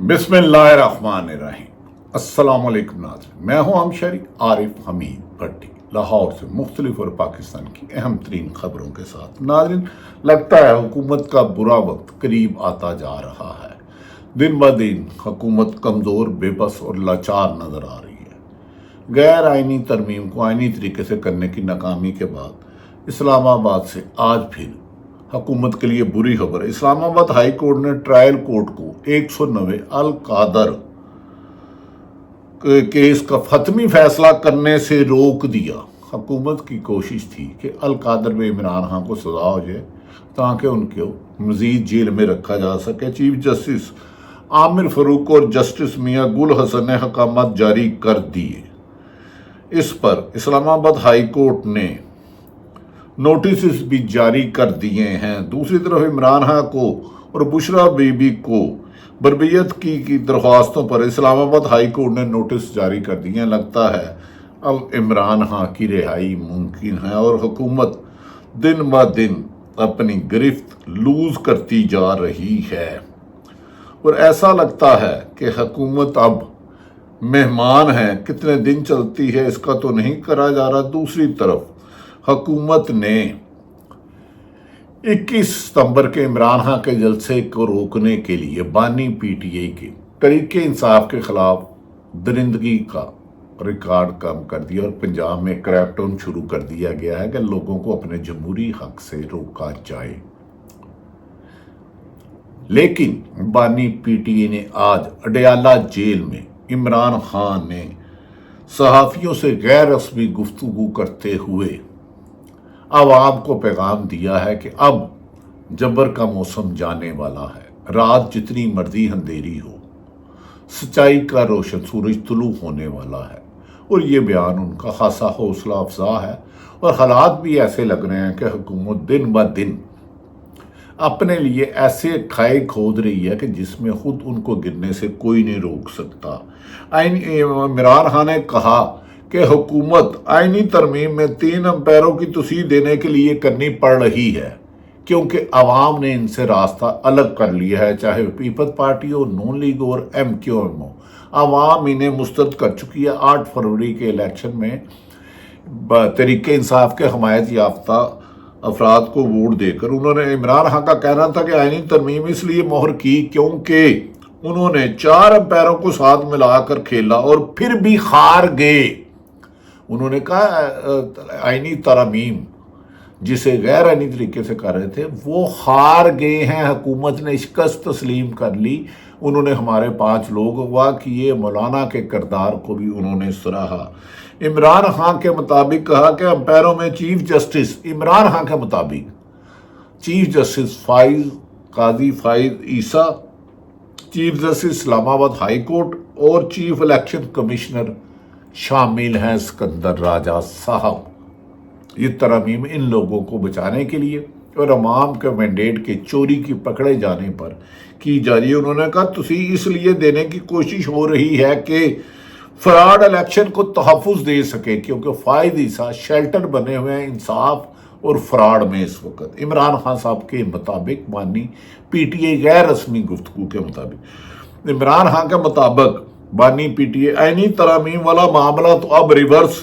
بسم اللہ الرحمن الرحیم۔ السلام علیکم ناظرین، میں ہوں ہمشہری عارف حمید بھٹی، لاہور سے مختلف اور پاکستان کی اہم ترین خبروں کے ساتھ۔ ناظرین، لگتا ہے حکومت کا برا وقت قریب آتا جا رہا ہے۔ دن بہ دن حکومت کمزور، بے بس اور لاچار نظر آ رہی ہے۔ غیر آئینی ترمیم کو آئینی طریقے سے کرنے کی ناکامی کے بعد اسلام آباد سے آج پھر حکومت کے لیے بری خبر ہے۔ اسلام آباد ہائی کورٹ نے ٹرائل کورٹ کو 190 القادر کیس کا حتمی فیصلہ کرنے سے روک دیا۔ حکومت کی کوشش تھی کہ القادر میں عمران خان کو سزا ہو جائے تاکہ ان کو مزید جیل میں رکھا جا سکے۔ چیف جسٹس عامر فاروق اور جسٹس میاں گل حسن نے احکامات جاری کر دیے۔ اس پر اسلام آباد ہائی کورٹ نے نوٹسز بھی جاری کر دیے ہیں۔ دوسری طرف عمران خان کو اور بشرا بی بی کو بربریت کی درخواستوں پر اسلام آباد ہائی کورٹ نے نوٹس جاری کر دیے ہیں۔ لگتا ہے اب عمران خان کی رہائی ممکن ہے اور حکومت دن بہ دن اپنی گرفت لوز کرتی جا رہی ہے، اور ایسا لگتا ہے کہ حکومت اب مہمان ہے، کتنے دن چلتی ہے اس کا تو نہیں کرا جا رہا۔ دوسری طرف حکومت نے 21 ستمبر کے عمران خان کے جلسے کو روکنے کے لیے بانی پی ٹی آئی کے تحریک انصاف کے خلاف درندگی کا ریکارڈ کم کر دیا اور پنجاب میں کریک ڈاؤن شروع کر دیا گیا ہے کہ لوگوں کو اپنے جمہوری حق سے روکا جائے۔ لیکن بانی پی ٹی آئی نے آج اڈیالہ جیل میں عمران خان نے صحافیوں سے غیر رسمی گفتگو کرتے ہوئے عوام کو پیغام دیا ہے کہ اب جبر کا موسم جانے والا ہے، رات جتنی مرضی اندھیری ہو، سچائی کا روشن سورج طلوع ہونے والا ہے۔ اور یہ بیان ان کا خاصا حوصلہ افزا ہے، اور حالات بھی ایسے لگ رہے ہیں کہ حکومت دن بہ دن اپنے لیے ایسے کھائے کھود رہی ہے کہ جس میں خود ان کو گرنے سے کوئی نہیں روک سکتا۔ عمران خان نے کہا کہ حکومت آئینی ترمیم میں 3 امپیروں کی توسیع دینے کے لیے کرنی پڑ رہی ہے، کیونکہ عوام نے ان سے راستہ الگ کر لیا ہے، چاہے پیپلز پارٹی ہو، نون لیگ اور ایم کیو ایم ہو۔ عوام انہیں مسترد کر چکی ہے۔ 8 فروری کے الیکشن میں تحریک انصاف کے حمایت یافتہ افراد کو ووٹ دے کر انہوں نے عمران خان کا کہنا تھا کہ آئینی ترمیم اس لیے مہر کی کیونکہ انہوں نے 4 امپیروں کو ساتھ ملا کر کھیلا اور پھر بھی ہار گئے۔ انہوں نے کہا آئینی ترمیم جسے غیر آئینی طریقے سے کر رہے تھے وہ ہار گئے ہیں، حکومت نے شکست تسلیم کر لی۔ انہوں نے ہمارے 5 لوگ اغوا کیے، مولانا کے کردار کو بھی انہوں نے سراہا۔ عمران خان کے مطابق کہا کہ امپیروں میں چیف جسٹس عمران خان کے مطابق چیف جسٹس قاضی فائز عیسیٰ، چیف جسٹس اسلام آباد ہائی کورٹ اور چیف الیکشن کمشنر شامل ہیں سکندر راجہ صاحب۔ یہ ترمیم ان لوگوں کو بچانے کے لیے اور عوام کے مینڈیٹ کے چوری کی پکڑے جانے پر کی جا رہی ہے۔ انہوں نے کہا توسیع اس لیے دینے کی کوشش ہو رہی ہے کہ فراڈ الیکشن کو تحفظ دے سکے، کیونکہ فائز عیسیٰ شیلٹر بنے ہوئے ہیں انصاف اور فراڈ میں اس وقت۔ عمران خان صاحب کے مطابق بانی پی ٹی آئی غیر رسمی گفتگو کے مطابق عمران خان کے مطابق بانی پی ٹی آئی آئینی ترامیم والا معاملہ تو اب ریورس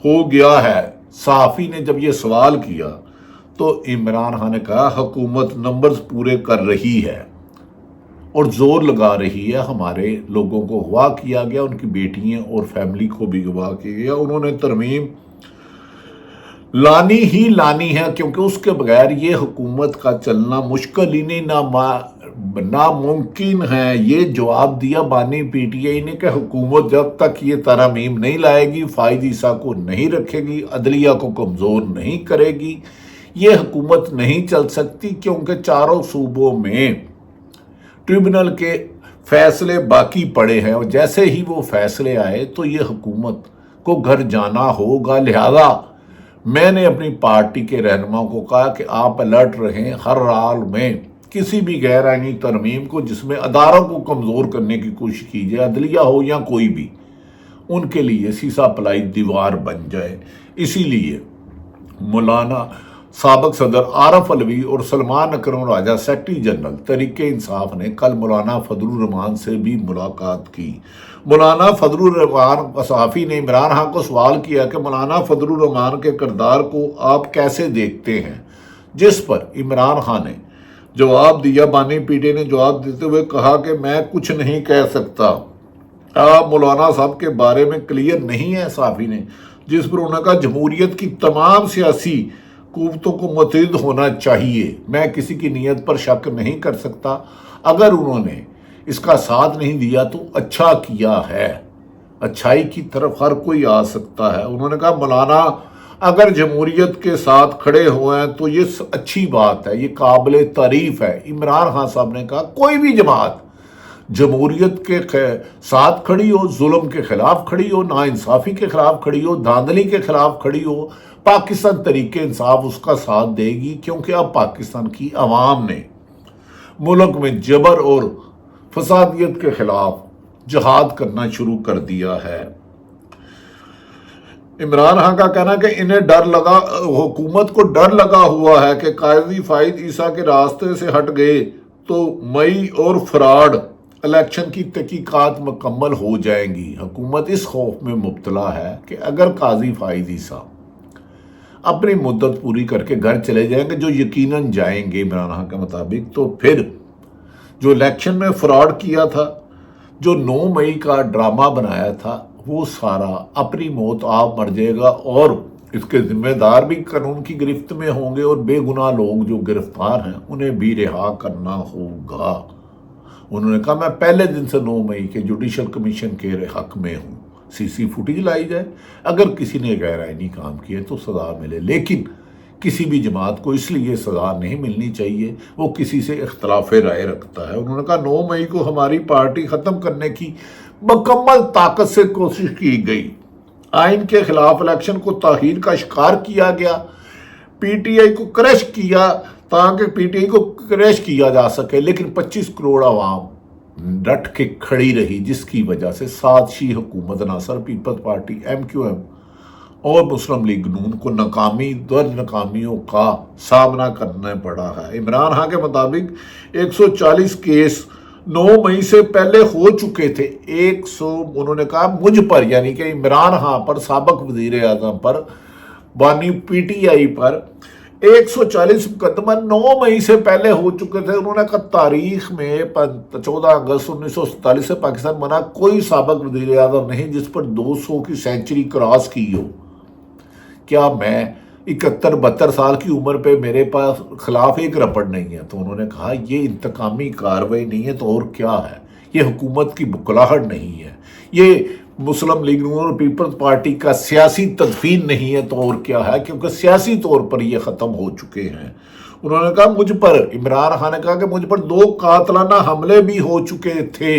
ہو گیا ہے۔ صحافی نے جب یہ سوال کیا تو عمران خان نے کہا حکومت نمبرز پورے کر رہی ہے اور زور لگا رہی ہے، ہمارے لوگوں کو اغوا کیا گیا، ان کی بیٹیاں اور فیملی کو بھی اغوا کیا گیا۔ انہوں نے ترمیم لانی ہی لانی ہے، کیونکہ اس کے بغیر یہ حکومت کا چلنا مشکل ہی نہیں ناممکن ہے۔ یہ جواب دیا بانی پی ٹی آئی نے کہ حکومت جب تک یہ ترمیم نہیں لائے گی، فائز عیسیٰ کو نہیں رکھے گی، عدلیہ کو کمزور نہیں کرے گی، یہ حکومت نہیں چل سکتی، کیونکہ 4 صوبوں میں ٹریبونل کے فیصلے باقی پڑے ہیں، اور جیسے ہی وہ فیصلے آئے تو یہ حکومت کو گھر جانا ہوگا۔ لہذا میں نے اپنی پارٹی کے رہنماؤں کو کہا کہ آپ الرٹ رہیں، ہر حال میں کسی بھی غیر آئینی ترمیم کو جس میں اداروں کو کمزور کرنے کی کوشش کی جائے، عدلیہ ہو یا کوئی بھی، ان کے لیے سیسا پلائی دیوار بن جائے۔ اسی لیے مولانا سابق صدر عارف علوی اور سلمان اکرم راجہ سیکرٹری جنرل تحریک انصاف نے کل مولانا فضل الرحمان سے بھی ملاقات کی۔ مولانا فضل الرحمان صحافی نے عمران خان کو سوال کیا کہ مولانا فضل الرحمان کے کردار کو آپ کیسے دیکھتے ہیں، جس پر عمران خان نے جواب دیا۔ بانی پی ٹی نے جواب دیتے ہوئے کہا کہ میں کچھ نہیں کہہ سکتا، آپ مولانا صاحب کے بارے میں کلیئر نہیں ہے صحافی نے، جس پر انہوں نے کہا جمہوریت کی تمام سیاسی قوتوں کو متحد ہونا چاہیے، میں کسی کی نیت پر شک نہیں کر سکتا، اگر انہوں نے اس کا ساتھ نہیں دیا تو اچھا کیا ہے، اچھائی کی طرف ہر کوئی آ سکتا ہے۔ انہوں نے کہا مولانا اگر جمہوریت کے ساتھ کھڑے ہوئے ہیں تو یہ اچھی بات ہے، یہ قابل تعریف ہے۔ عمران خان صاحب نے کہا کوئی بھی جماعت جمہوریت کے ساتھ کھڑی ہو، ظلم کے خلاف کھڑی ہو، ناانصافی کے خلاف کھڑی ہو، دھاندلی کے خلاف کھڑی ہو، پاکستان تحریک انصاف اس کا ساتھ دے گی، کیونکہ اب پاکستان کی عوام نے ملک میں جبر اور فسادیت کے خلاف جہاد کرنا شروع کر دیا ہے۔ عمران خان کا کہنا کہ انہیں حکومت کو ڈر لگا ہوا ہے کہ قاضی فائد عیسیٰ کے راستے سے ہٹ گئے تو مئی اور فراڈ الیکشن کی تحقیقات مکمل ہو جائیں گی۔ حکومت اس خوف میں مبتلا ہے کہ اگر قاضی فائد عیسیٰ اپنی مدت پوری کر کے گھر چلے جائیں گے، جو یقیناً جائیں گے عمران خان کے مطابق، تو پھر جو الیکشن میں فراڈ کیا تھا، جو 9 مئی کا ڈرامہ بنایا تھا، وہ سارا اپنی موت آپ مر جائے گا، اور اس کے ذمہ دار بھی قانون کی گرفت میں ہوں گے، اور بے گناہ لوگ جو گرفتار ہیں انہیں بھی رہا کرنا ہوگا۔ انہوں نے کہا میں پہلے دن سے 9 مئی کے جوڈیشل کمیشن کے حق میں ہوں، سی سی فوٹیج لائی جائے، اگر کسی نے غیر آئینی کام کیے تو سزا ملے، لیکن کسی بھی جماعت کو اس لیے سزا نہیں ملنی چاہیے وہ کسی سے اختلاف رائے رکھتا ہے۔ انہوں نے کہا 9 مئی کو ہماری پارٹی ختم کرنے کی مکمل طاقت سے کوشش کی گئی، آئین کے خلاف الیکشن کو تاخیر کا شکار کیا گیا، پی ٹی آئی کو کریش کیا تاکہ پی ٹی آئی کو کریش کیا جا سکے، لیکن 25 کروڑ عوام ڈٹ کے کھڑی رہی، جس کی وجہ سے سازشی حکومت عناصر Peoples Party, M Q M اور مسلم لیگ نون کو ناکامیوں کا سامنا کرنا پڑا ہے۔ عمران خان کے مطابق 140 کیس 9 مئی سے پہلے ہو چکے تھے، انہوں نے کہا مجھ پر، یعنی کہ عمران خان پر، سابق وزیر اعظم پر، بانی پی ٹی آئی پر 140 مقدمہ 9 مئی سے پہلے ہو چکے تھے۔ انہوں نے کہا تاریخ میں 14 اگست 1947 سے پاکستان بنا کوئی سابق وزیر اعظم نہیں جس پر 200 کی سینچری کراس کی ہو۔ کیا میں 71-72 سال کی عمر پہ میرے پاس خلاف ایک رپٹ نہیں ہے؟ تو انہوں نے کہا یہ انتقامی کارروائی نہیں ہے تو اور کیا ہے، یہ حکومت کی بکلاہٹ نہیں ہے، یہ مسلم لیگ نون اور پیپلز پارٹی کا سیاسی تدفین نہیں ہے تو اور کیا ہے، کیونکہ سیاسی طور پر یہ ختم ہو چکے ہیں۔ انہوں نے کہا مجھ پر، عمران خان نے کہا کہ مجھ پر 2 قاتلانہ حملے بھی ہو چکے تھے،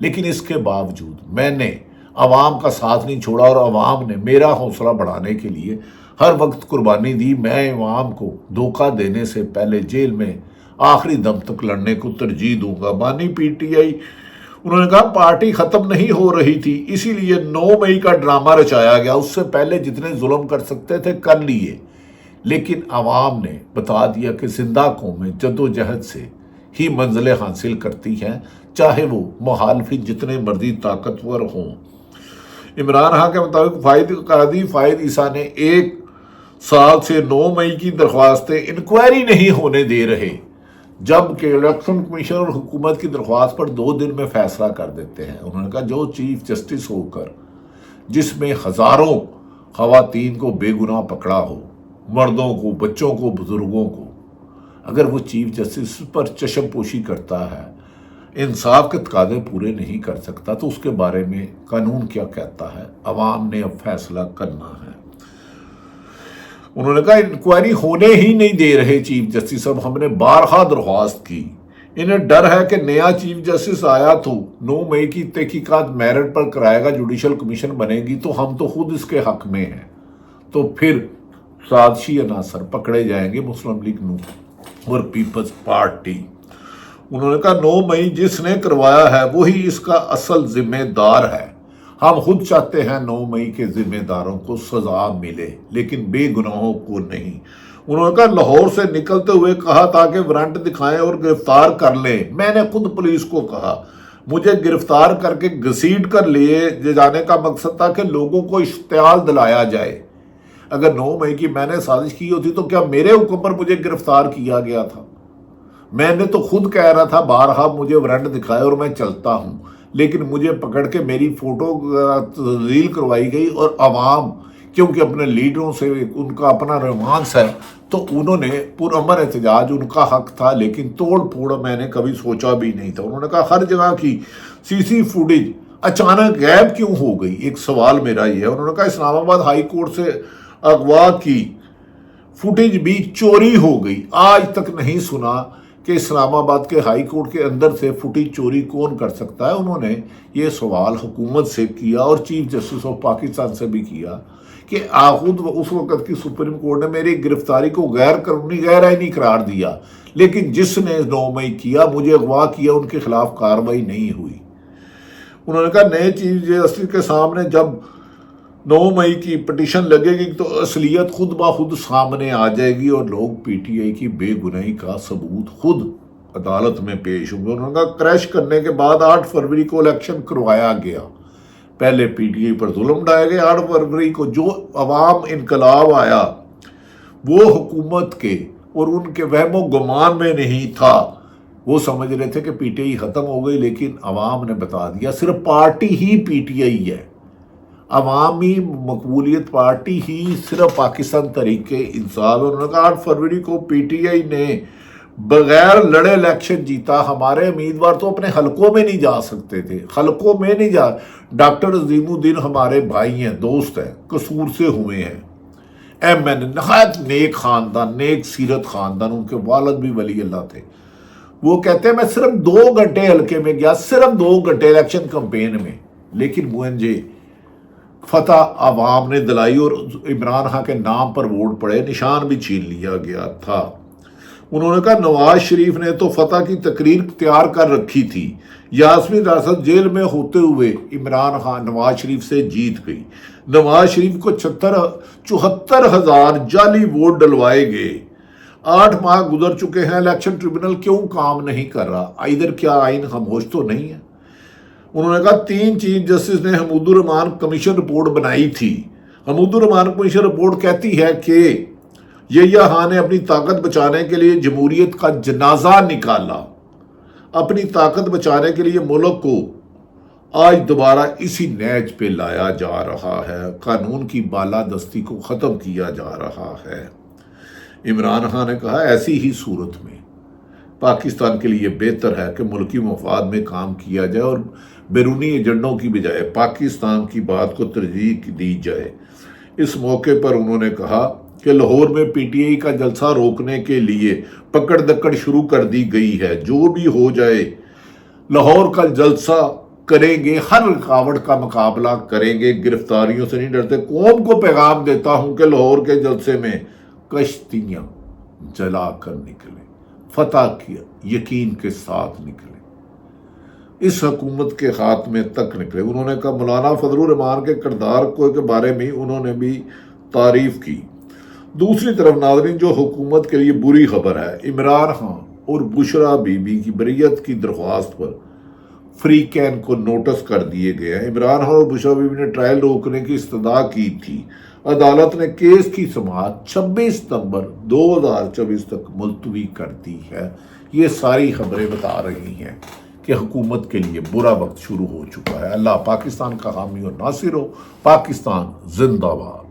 لیکن اس کے باوجود میں نے عوام کا ساتھ نہیں چھوڑا اور عوام نے میرا حوصلہ بڑھانے کے لیے ہر وقت قربانی دی۔ میں عوام کو دھوکہ دینے سے پہلے جیل میں آخری دم تک لڑنے کو ترجیح دوں گا۔ بانی پی ٹی آئی، انہوں نے کہا پارٹی ختم نہیں ہو رہی تھی، اسی لیے 9 مئی کا ڈرامہ رچایا گیا، اس سے پہلے جتنے ظلم کر سکتے تھے کر لیے، لیکن عوام نے بتا دیا کہ زندہ قومیں جدوجہد سے ہی منزلیں حاصل کرتی ہیں، چاہے وہ مخالفین جتنے مرضی طاقتور ہوں۔ عمران خان کے مطابق قاضی فائد عیسیٰ نے 1 سال سے 9 مئی کی درخواستیں انکوائری نہیں ہونے دے رہے، جبکہ الیکشن کمیشن اور حکومت کی درخواست پر 2 دن میں فیصلہ کر دیتے ہیں۔ انہوں نے کہا جو چیف جسٹس ہو کر جس میں ہزاروں خواتین کو بے گناہ پکڑا ہو، مردوں کو، بچوں کو، بزرگوں کو، اگر وہ چیف جسٹس پر چشم پوشی کرتا ہے، انصاف کے تقاضے پورے نہیں کر سکتا، تو اس کے بارے میں قانون کیا کہتا ہے؟ عوام نے اب فیصلہ کرنا ہے۔ انہوں نے کہا انکوائری ہونے ہی نہیں دے رہے چیف جسٹس، اب ہم نے بارہا درخواست کی، انہیں ڈر ہے کہ نیا چیف جسٹس آیا تو 9 مئی کی تحقیقات میرٹ پر کرائے گا، جوڈیشل کمیشن بنے گی تو ہم تو خود اس کے حق میں ہیں، تو پھر سازشی عناصر پکڑے جائیں گے، مسلم لیگ نون اور پیپلز پارٹی۔ انہوں نے کہا 9 مئی جس نے کروایا ہے وہی اس کا اصل ذمہ دار ہے، ہم خود چاہتے ہیں 9 مئی کے ذمہ داروں کو سزا ملے، لیکن بے گناہوں کو نہیں۔ انہوں نے کہا لاہور سے نکلتے ہوئے کہا تاکہ وارنٹ دکھائیں اور گرفتار کر لیں، میں نے خود پولیس کو کہا، مجھے گرفتار کر کے گھسیٹ کر لیے جانے کا مقصد تھا کہ لوگوں کو اشتعال دلایا جائے۔ اگر 9 مئی کی میں نے سازش کی ہوتی تو کیا میرے حکم پر مجھے گرفتار کیا گیا تھا؟ میں نے تو خود کہہ رہا تھا بارہا مجھے وارنٹ دکھائے اور میں چلتا ہوں، لیکن مجھے پکڑ کے میری فوٹو تزلیل کروائی گئی، اور عوام کیونکہ اپنے لیڈروں سے ان کا اپنا رومانس ہے تو انہوں نے پرامن احتجاج، ان کا حق تھا، لیکن توڑ پھوڑ میں نے کبھی سوچا بھی نہیں تھا۔ انہوں نے کہا ہر جگہ کی سی فوٹیج اچانک غائب کیوں ہو گئی؟ ایک سوال میرا یہ ہے۔ انہوں نے کہا اسلام آباد ہائی کورٹ سے اغوا کی فوٹیج بھی چوری ہو گئی، آج تک نہیں سنا کہ اسلام آباد کے ہائی کورٹ کے اندر سے فوٹیج چوری کون کر سکتا ہے۔ انہوں نے یہ سوال حکومت سے کیا اور چیف جسٹس آف پاکستان سے بھی کیا کہ خود اس وقت کی سپریم کورٹ نے میری گرفتاری کو غیر قانونی غیر آئینی قرار دیا، لیکن جس نے 9 مئی کیا مجھے اغوا کیا ان کے خلاف کارروائی نہیں ہوئی۔ انہوں نے کہا نئے چیف جسٹس کے سامنے جب 9 مئی کی پٹیشن لگے گی تو اصلیت خود بخود سامنے آ جائے گی اور لوگ پی ٹی آئی کی بے گناہی کا ثبوت خود عدالت میں پیش ہوں گے۔ انہوں نے کہا کریش کرنے کے بعد 8 فروری کو الیکشن کروایا گیا، پہلے پی ٹی آئی پر ظلم ڈھائے گئے۔ 8 فروری کو جو عوام انقلاب آیا وہ حکومت کے اور ان کے وہم و گمان میں نہیں تھا، وہ سمجھ رہے تھے کہ پی ٹی آئی ختم ہو گئی، لیکن عوام نے بتا دیا صرف party he P T I ہے، عوامی مقبولیت پارٹی ہی صرف پاکستان تحریک انصاف۔ انہوں نے کہا 8 فروری کو پی ٹی آئی نے بغیر لڑے الیکشن جیتا، ہمارے امیدوار تو اپنے حلقوں میں نہیں جا سکتے تھے، حلقوں میں نہیں جا۔ ڈاکٹر عظیم الدین ہمارے بھائی ہیں، دوست ہیں، قصور سے ہوئے ہیں، ایم این نہایت نیک خاندان، نیک سیرت خاندان، ان کے والد بھی ولی اللہ تھے۔ وہ کہتے ہیں میں صرف 2 گھنٹے حلقے میں گیا، صرف 2 گھنٹے الیکشن کمپین میں، لیکن مجھے فتح عوام نے دلائی اور عمران خان کے نام پر ووٹ پڑے، نشان بھی چھین لیا گیا تھا۔ انہوں نے کہا نواز شریف نے تو فتح کی تقریر تیار کر رکھی تھی، یاسمین ریاست جیل میں ہوتے ہوئے عمران خان نواز شریف سے جیت گئی، نواز شریف کو 74,000 جعلی ووٹ ڈلوائے گئے، 8 ماہ گزر چکے ہیں، الیکشن ٹریبونل کیوں کام نہیں کر رہا؟ ادھر کیا آئین خاموش تو نہیں ہے؟ انہوں نے کہا 3 چیف جسٹس نے حمود الرحمان کمیشن رپورٹ بنائی تھی، حمود الرحمان کمیشن رپورٹ کہتی ہے کہ یحییٰ خان نے اپنی طاقت بچانے کے لیے جمہوریت کا جنازہ نکالا، اپنی طاقت بچانے کے لیے ملک کو آج دوبارہ اسی نیج پہ لایا جا رہا ہے، قانون کی بالادستی کو ختم کیا جا رہا ہے۔ عمران خان نے کہا ایسی ہی صورت میں پاکستان کے لیے بہتر ہے کہ ملکی مفاد میں کام کیا جائے اور بیرونی ایجنڈوں کی بجائے پاکستان کی بات کو ترجیح دی جائے۔ اس موقع پر انہوں نے کہا کہ لاہور میں پی ٹی آئی کا جلسہ روکنے کے لیے پکڑ دکڑ شروع کر دی گئی ہے، جو بھی ہو جائے لاہور کا جلسہ کریں گے، ہر رکاوٹ کا مقابلہ کریں گے، گرفتاریوں سے نہیں ڈرتے۔ قوم کو پیغام دیتا ہوں کہ لاہور کے جلسے میں کشتیاں جلا کر نکلیں، فتح کی یقین کے ساتھ نکلیں، اس حکومت کے خاتمے تک نکلے۔ انہوں نے کہا مولانا فضل الرحمان کے کردار کے بارے میں انہوں نے بھی تعریف کی۔ دوسری طرف ناظرین، جو حکومت کے لیے بری خبر ہے، عمران خان اور بشرا بی بی کی بریت کی درخواست پر فری کین کو نوٹس کر دیے گئے ہیں۔ عمران خان اور بشرا بی بی نے ٹرائل روکنے کی استدعا کی تھی، عدالت نے کیس کی سماعت 26 ستمبر 2024 تک ملتوی کر دی ہے۔ یہ ساری خبریں بتا رہی ہیں کہ حکومت کے لیے برا وقت شروع ہو چکا ہے۔ اللہ پاکستان کا حامی اور ناصر ہو۔ پاکستان زندہ باد۔